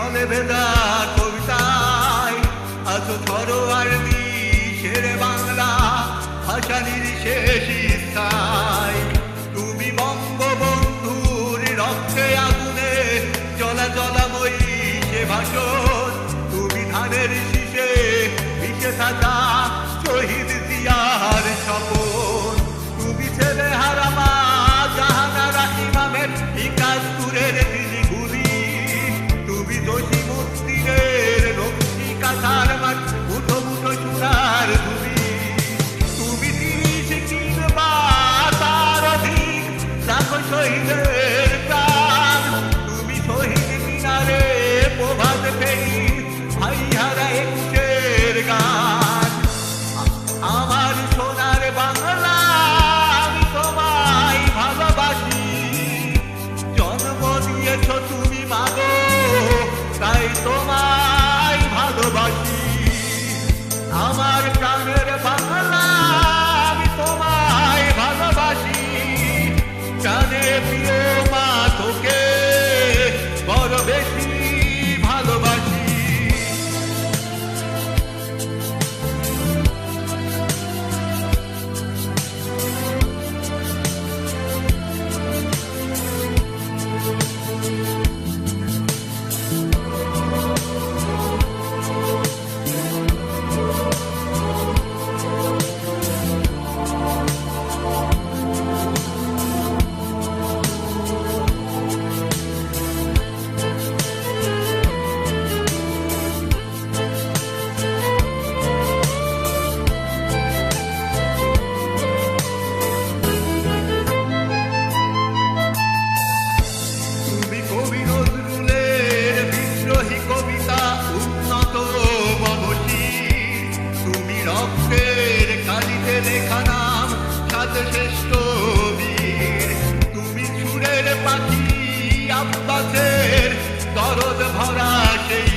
স্থলে ভেদা কবিতায় আছো ধরোয়ার শের বাংলা ভাষা নির্শেষ স্থায়। তুমি বঙ্গবন্ধুর রক্তে আগুনে জলা জলাময়ী সে ভাষণ, তুমি ধানের শীষে মিশে থাকা শহীদ জিয়ার স্বপন। তুমি ছেলে হারামা জাহানারা ইমামের ৭১-এর দিনগুলি, তুমি জসিমউদ্দিনের নকশি কাঁথার মাঠ মুঠো মুঠো সোনার ধুলি। তুমি ৩০ কিংবা তার অধিক লাখো শহীদের প্রাণ, তুমি শহীদ মিনারে প্রভাত ফেরি ভাই হারা ২১-এর গান। আমার সোনার বাংলা আমি তোমায় ভালোবাসি, জন্ম দিয়েছ তুমি মাগো তাই তোমায় ভালোবাসি। আমার প্রাণের বাংলা আমি তোমায় ভালোবাসি, জানে প্রিয় মা তোকে বড় বেশি ভালোবাসি। রক্তের কালিতে লেখা নাম সাত শ্রেষ্ঠ বীর, তুমি সুরের পাখি আব্বাসের দরদ ভরা সেই